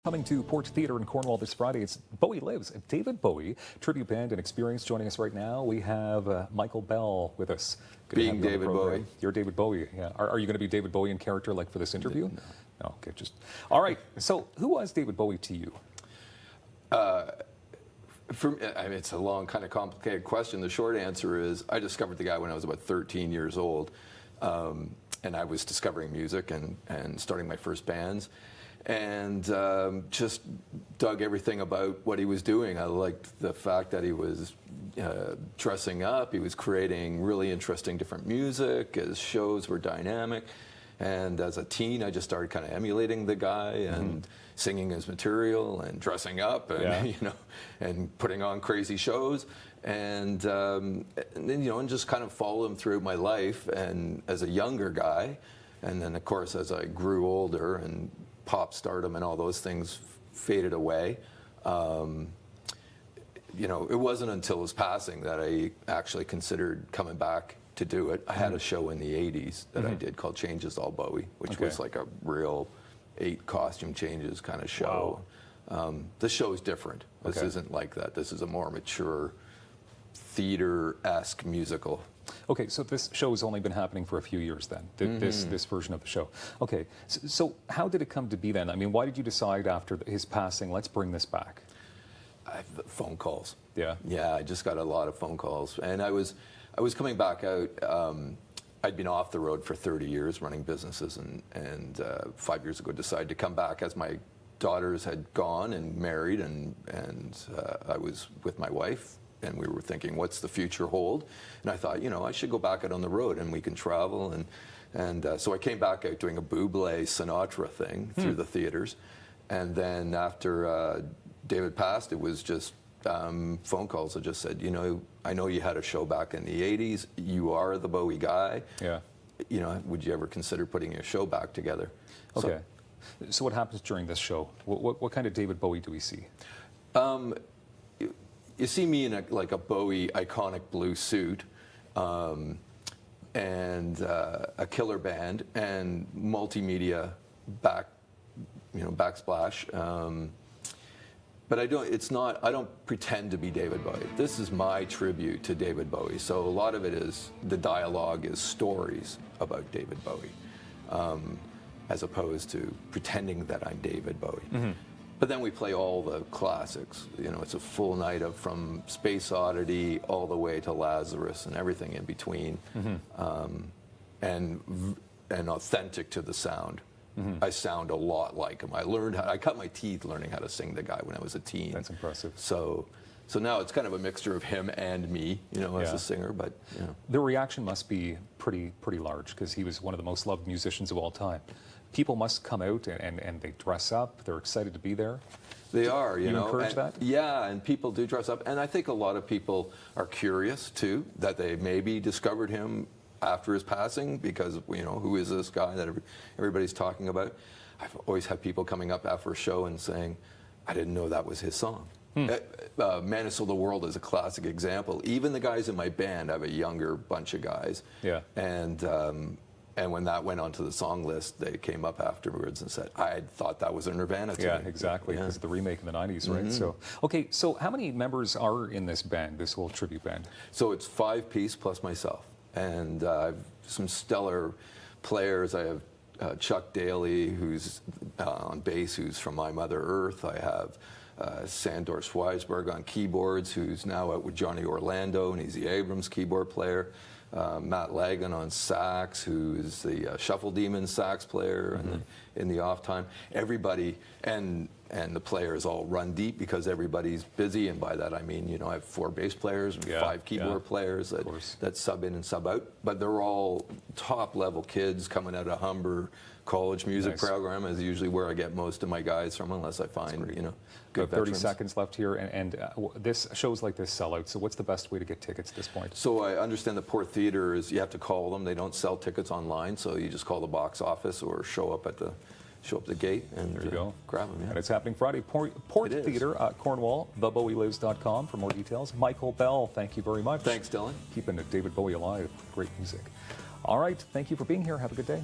Coming to Port Theatre in Cornwall this Friday, it's Bowie Lives, a David Bowie tribute band and experience. Joining us right now, we have Michael Bell with us. Good Being David Bowie. You're David Bowie, yeah. Are you going to be David Bowie in character like for this interview? No, okay, just... All right, so who was David Bowie to you? I mean, it's a long, kind of complicated question. The short answer is I discovered the guy when I was about 13 years old, and I was discovering music and starting my first bands. And just dug everything about what he was doing. I liked the fact that he was dressing up. He was creating really interesting different music. His shows were dynamic. And as a teen, I just started kind of emulating the guy and singing his material and dressing up and and putting on crazy shows. And then, and just kind of followed him through my life. And as a younger guy, and then of course as I grew older and pop stardom and all those things faded away. It wasn't until his passing that I actually considered coming back to do it. I had a show in the 80s that I did called Changes All Bowie, which was like a real 8 costume changes kind of show. Wow. This show is different. This isn't like that. This is a more mature theater-esque musical. Okay, so this show has only been happening for a few years then, this version of the show. Okay, so how did it come to be then? I mean, why did you decide after his passing, let's bring this back? Phone calls. Yeah? Yeah, I just got a lot of phone calls. And I was coming back out. I'd been off the road for 30 years running businesses and 5 years ago decided to come back as my daughters had gone and married and I was with my wife. And we were thinking, what's the future hold? And I thought, I should go back out on the road and we can travel. And so I came back out doing a Bublé Sinatra thing through the theaters. And then after David passed, it was just phone calls that just said, I know you had a show back in the 80s. You are the Bowie guy. Yeah. Would you ever consider putting your show back together? Okay. So what happens during this show? What kind of David Bowie do we see? You see me in a Bowie iconic blue suit and a killer band and multimedia backsplash. But I don't pretend to be David Bowie. This is my tribute to David Bowie. So a lot of it is, the dialogue is stories about David Bowie, as opposed to pretending that I'm David Bowie. But then we play all the classics. It's a full night from Space Oddity all the way to Lazarus and everything in between, and authentic to the sound. I sound a lot like him. I cut my teeth learning how to sing the guy when I was a teen. That's impressive. So now it's kind of a mixture of him and me, as a singer. But the reaction must be pretty large because he was one of the most loved musicians of all time. People must come out and they dress up. They're excited to be there. They are, you encourage that? Yeah, and people do dress up. And I think a lot of people are curious, too, that they maybe discovered him after his passing because, who is this guy that everybody's talking about? I've always had people coming up after a show and saying, I didn't know that was his song. Menace of the World is a classic example. Even the guys in my band, I have a younger bunch of guys. Yeah. And when that went onto the song list, they came up afterwards and said, I thought that was a Nirvana tune. Yeah, exactly, because of the remake in the 90s, right? So, okay, so how many members are in this band, this whole tribute band? So it's 5-piece plus myself. And I have some stellar players. I have Chuck Daly, who's on bass, who's from My Mother Earth. I have Sandor Schweisberg on keyboards, who's now out with Johnny Orlando, and he's the Abrams keyboard player. Matt Lagan on sax, who's the Shuffle Demon sax player in the off time. Everybody and the players all run deep because everybody's busy, and by that I mean I have 4 bass players and 5 keyboard players that sub in and sub out. But they're all top level kids coming out of Humber College music program is usually where I get most of my guys from, unless I find good 30 seconds left here, and this shows like this sell out. So what's the best way to get tickets at this point? So I understand the Port Theatre is you have to call them. They don't sell tickets online, so you just call the box office or show up at the gate and there you go. Grab them. Yeah. And it's happening Friday. Port Theatre, Cornwall, theBowieLives.com for more details. Michael Bell, thank you very much. Thanks, Dylan. Keeping David Bowie alive. Great music. All right, thank you for being here. Have a good day.